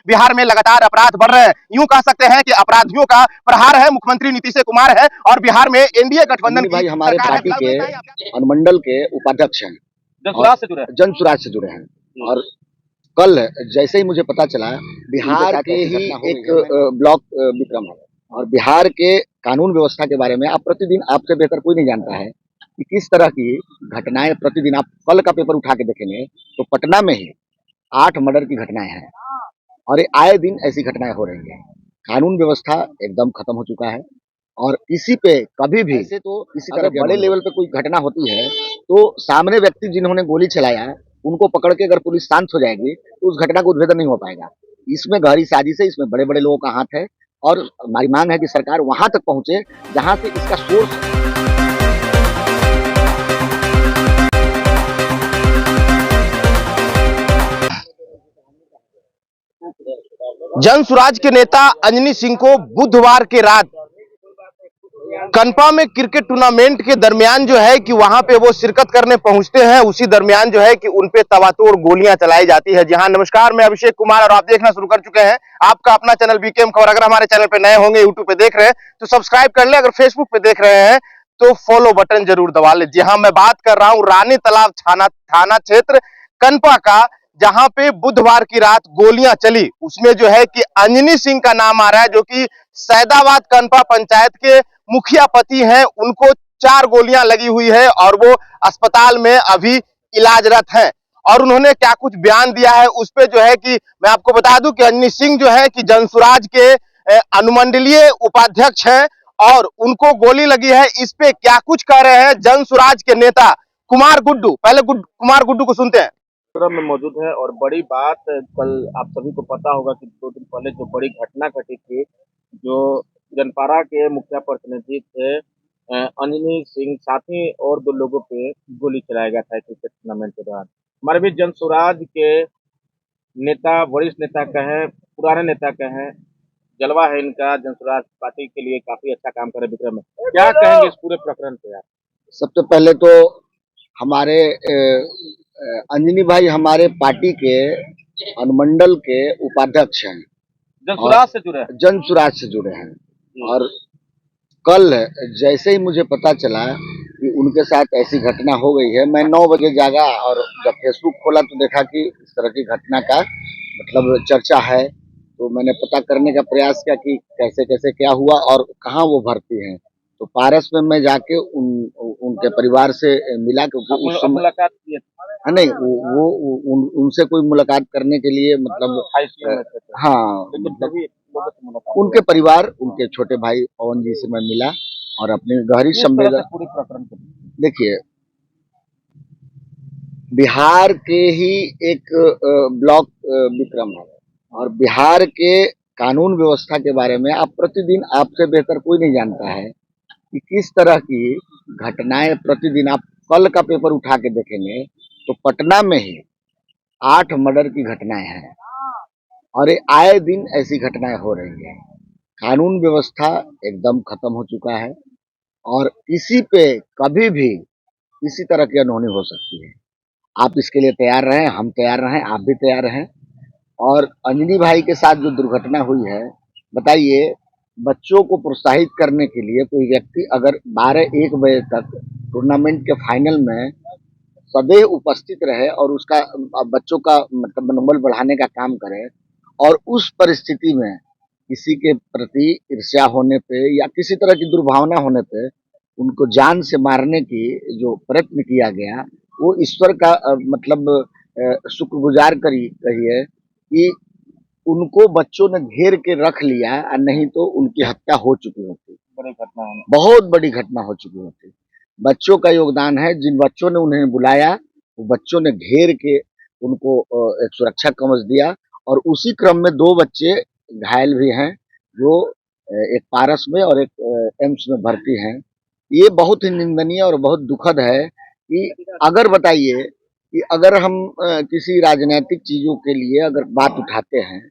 बिहार में लगातार अपराध बढ़ रहे हैं। यूं कह सकते हैं कि अपराधियों का प्रहार है मुख्यमंत्री नीतीश कुमार है और बिहार में एनडीए गठबंधन भाई हमारे पार्टी के अनुमंडल के उपाध्यक्ष हैं, जनसुराज से जुड़े हैं। और कल जैसे ही मुझे पता चला बिहार के ही एक ब्लॉक विक्रम है और बिहार के कानून व्यवस्था के बारे में आप प्रतिदिन, आपसे बेहतर कोई नहीं जानता है कि किस तरह की घटनाएं प्रतिदिन। आप कल का पेपर उठा के देखेंगे तो पटना में ही 8 मर्डर की घटनाएं हैं और ये आए दिन ऐसी घटनाएं हो रही हैं। कानून व्यवस्था एकदम खत्म हो चुका है और इसी पे कभी भी ऐसे तो इसी तरह बड़े लेवल पे कोई घटना होती है तो सामने व्यक्ति जिन्होंने गोली चलाया उनको पकड़ के अगर पुलिस शांत हो जाएगी तो उस घटना का उद्भेदन नहीं हो पाएगा। इसमें गहरी साजिश है, इसमें बड़े बड़े लोगों का हाथ है और हमारी मांग है कि सरकार वहां तक पहुंचे जहां से इसका सोर्स है। जनसुराज के नेता अंजनी सिंह को बुधवार के रात कनपा में क्रिकेट टूर्नामेंट के दरमियान जो है कि वहां पे वो शिरकत करने पहुंचते हैं, उसी दरमियान जो है कि उनपे तबातोड़ गोलियां चलाई जाती है। जी हां, नमस्कार, मैं अभिषेक कुमार और आप देखना शुरू कर चुके हैं आपका अपना चैनल बीकेएम खबर। अगर हमारे चैनल पे नए होंगे, यूट्यूब पे देख रहे हैं तो सब्सक्राइब कर ले, अगर फेसबुक पे देख रहे हैं तो फॉलो बटन जरूर दबा ले। जी हां, मैं बात कर रहा हूं रानी तालाब थाना क्षेत्र कनपा का, जहां पे बुधवार की रात गोलियां चली। उसमें जो है कि अंजनी सिंह का नाम आ रहा है, जो कि सैदाबाद कनपा पंचायत के मुखिया पति हैं। उनको 4 गोलियां लगी हुई है और वो अस्पताल में अभी इलाजरत हैं। और उन्होंने क्या कुछ बयान दिया है उस पे जो है कि मैं आपको बता दूं कि अंजनी सिंह जो है कि जनसुराज के अनुमंडलीय उपाध्यक्ष हैं और उनको गोली लगी है। इस पे क्या कुछ कह रहे हैं जनसुराज के नेता कुमार गुड्डू। पहले कुमार गुड्डू को सुनते हैं। में मौजूद है और बड़ी बात, कल आप सभी को पता होगा कि 2 दिन पहले जो बड़ी घटना घटी थी, जो जनपारा के मुखिया प्रतिनिधि थे अंजनी सिंह, साथी और 2 लोगों पे गोली चलाया गया था क्रिकेट टूर्नामेंट के दौरान। हमारे भी जनसुराज के नेता, वरिष्ठ नेता कहें, पुराने नेता कहें, जलवा है इनका। जनसुराज पार्टी के लिए काफी अच्छा काम कर रहे विक्रम में, क्या कहेंगे इस पूरे प्रकरण पे आप? सबसे पहले तो हमारे अंजनी भाई हमारे पार्टी के अनुमंडल के उपाध्यक्ष हैं, जनसुराज से जुड़े हैं। और कल जैसे ही मुझे पता चला कि उनके साथ ऐसी घटना हो गई है, मैं 9 बजे जागा और जब फेसबुक खोला तो देखा कि इस तरह की घटना का मतलब चर्चा है। तो मैंने पता करने का प्रयास किया कि कैसे कैसे क्या हुआ और कहाँ वो भर्ती हैं। तो पारस में मैं जाके उनके परिवार से मिला, क्योंकि उस समय मुलाकात की? नहीं, उनसे कोई मुलाकात करने के लिए मतलब हाँ, मतलब उनके परिवार, उनके छोटे भाई पवन जी से मैं मिला और अपनी गहरी संवेदना। पूरी प्रकरण देखिए, बिहार के ही एक ब्लॉक विक्रम है और बिहार के कानून व्यवस्था के बारे में आप प्रतिदिन, आपसे बेहतर कोई नहीं जानता है कि किस तरह की घटनाएं प्रतिदिन। आप कल का पेपर उठा के देखेंगे तो पटना में ही 8 मर्डर की घटनाएं हैं और ये आए दिन ऐसी घटनाएं हो रही हैं। कानून व्यवस्था एकदम खत्म हो चुका है और इसी पे कभी भी किसी तरह की अनहोनी हो सकती है। आप इसके लिए तैयार रहें, हम तैयार रहें, आप भी तैयार रहें। और अंजनी भाई के साथ जो दुर्घटना हुई है, बताइए, बच्चों को प्रोत्साहित करने के लिए कोई व्यक्ति अगर 12-1 बजे तक टूर्नामेंट के फाइनल में सदैव उपस्थित रहे और उसका बच्चों का मतलब मनोबल बढ़ाने का काम करे और उस परिस्थिति में किसी के प्रति ईर्ष्या होने पे या किसी तरह की दुर्भावना होने पे उनको जान से मारने की जो प्रयत्न किया गया, वो ईश्वर का मतलब शुक्रगुजार कहिए कि उनको बच्चों ने घेर के रख लिया, और नहीं तो उनकी हत्या हो चुकी होती। बड़ी घटना है, बहुत बड़ी घटना हो चुकी होती। बच्चों का योगदान है, जिन बच्चों ने उन्हें बुलाया वो बच्चों ने घेर के उनको एक सुरक्षा कवच दिया और उसी क्रम में 2 बच्चे घायल भी हैं, जो एक पारस में और एक एम्स में भर्ती हैं। ये बहुत ही निंदनीय और बहुत दुखद है कि अगर बताइए कि अगर हम किसी राजनीतिक चीजों के लिए अगर बात उठाते हैं,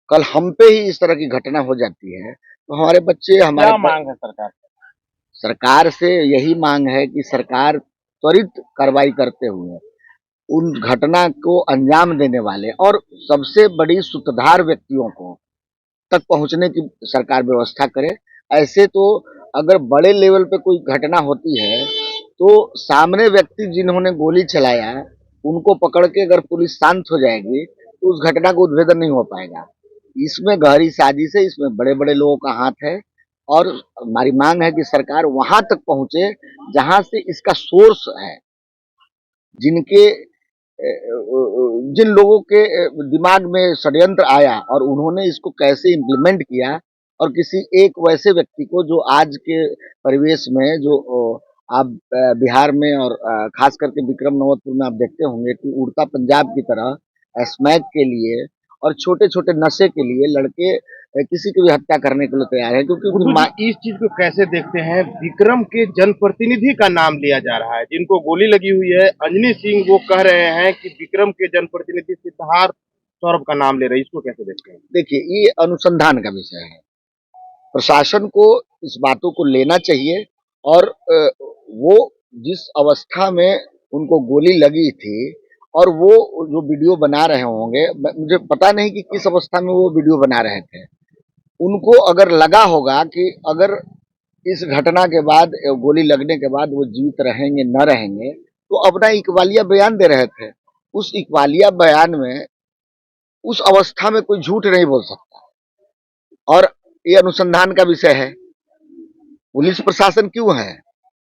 कल हम पे ही इस तरह की घटना हो जाती है तो हमारे बच्चे, हमारे क्या मांग है सरकार से यही मांग है कि सरकार त्वरित कार्रवाई करते हुए उन घटना को अंजाम देने वाले और सबसे बड़ी सूत्रधार व्यक्तियों को तक पहुंचने की सरकार व्यवस्था करे। ऐसे तो अगर बड़े लेवल पे कोई घटना होती है तो सामने व्यक्ति जिन्होंने गोली चलाया उनको पकड़ के अगर पुलिस शांत हो जाएगी तो उस घटना का उद्भेदन नहीं हो पाएगा। इसमें गहरी साजिश है, इसमें बड़े बड़े लोगों का हाथ है और हमारी मांग है कि सरकार वहां तक पहुंचे जहां से इसका सोर्स है, जिनके जिन लोगों के दिमाग में षड्यंत्र आया और उन्होंने इसको कैसे इम्प्लीमेंट किया, और किसी एक वैसे व्यक्ति को जो आज के परिवेश में जो आप बिहार में और खास करके विक्रम नवतपुर में आप देखते होंगे कि उड़ता पंजाब की तरह स्मैक के लिए और छोटे छोटे नशे के लिए लड़के किसी की भी हत्या करने के लिए तैयार है, क्योंकि गुड्डू जी, इस चीज को कैसे देखते हैं? विक्रम के जनप्रतिनिधि का नाम लिया जा रहा है जिनको गोली लगी हुई है, अंजनी सिंह, वो कह रहे हैं कि विक्रम के जनप्रतिनिधि सिद्धार्थ सौरभ का नाम ले रहे हैं, इसको कैसे देखते हैं? देखिए, ये अनुसंधान का विषय है। प्रशासन को इस बातों को लेना चाहिए और वो जिस अवस्था में उनको गोली लगी थी और वो जो वीडियो बना रहे होंगे, मुझे पता नहीं कि किस अवस्था में वो वीडियो बना रहे थे, उनको अगर लगा होगा कि अगर इस घटना के बाद गोली लगने के बाद वो जीवित रहेंगे न रहेंगे, तो अपना इकबालिया बयान दे रहे थे। उस इकबालिया बयान में उस अवस्था में कोई झूठ नहीं बोल सकता और ये अनुसंधान का विषय है। पुलिस प्रशासन क्यों है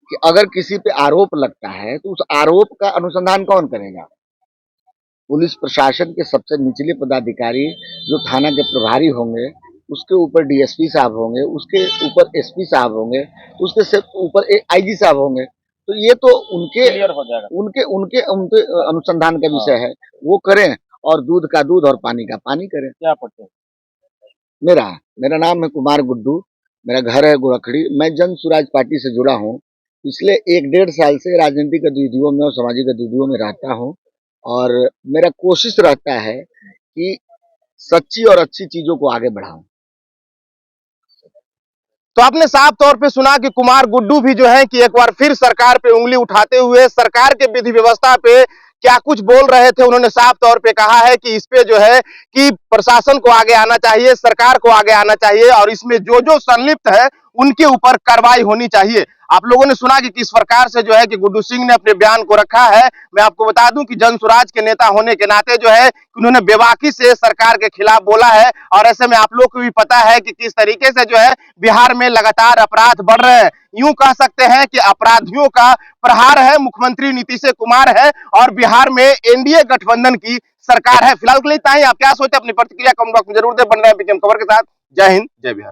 कि अगर किसी पे आरोप लगता है तो उस आरोप का अनुसंधान कौन करेगा? पुलिस प्रशासन के सबसे निचले पदाधिकारी जो थाना के प्रभारी होंगे, उसके ऊपर डीएसपी साहब होंगे, उसके ऊपर एसपी साहब होंगे, उसके ऊपर आईजी साहब होंगे। तो ये तो उनके हो जाएगा। उनके उनके उनके अनुसंधान का विषय है, वो करें और दूध का दूध और पानी का पानी करें। क्या पढ़ते हैं? मेरा नाम है कुमार गुड्डू, मेरा घर है गोरखड़ी। मैं जन स्वराज पार्टी से जुड़ा हूँ। पिछले 1-1.5 साल से राजनीतिक गतिविधियों में और सामाजिक गतिविधियों में रहता हूँ और मेरा कोशिश रहता है कि सच्ची और अच्छी चीजों को आगे बढ़ाऊं। तो आपने साफ तौर पे सुना कि कुमार गुड्डू भी जो है कि एक बार फिर सरकार पे उंगली उठाते हुए सरकार के विधि व्यवस्था पे क्या कुछ बोल रहे थे। उन्होंने साफ तौर पे कहा है कि इस पे जो है कि प्रशासन को आगे आना चाहिए, सरकार को आगे आना चाहिए और इसमें जो जो संलिप्त है उनके ऊपर कार्रवाई होनी चाहिए। आप लोगों ने सुना कि किस प्रकार से जो है कि गुड्डू सिंह ने अपने बयान को रखा है। मैं आपको बता दूं कि जन स्वराज के नेता होने के नाते जो है उन्होंने बेबाकी से सरकार के खिलाफ बोला है और ऐसे में आप लोग को भी पता है कि किस तरीके से जो है बिहार में लगातार अपराध बढ़ रहे हैं। यूं कह सकते हैं कि अपराधियों का प्रहार है मुख्यमंत्री नीतीश कुमार है और बिहार में एनडीए गठबंधन की सरकार है। फिलहाल के लिए इतना ही। आप क्या सोचते हैं? अपनी प्रतिक्रिया कमेंट बॉक्स में जरूर दें। बन रहे हैं बीकेएम खबर के साथ। जय हिंद, जय बिहार।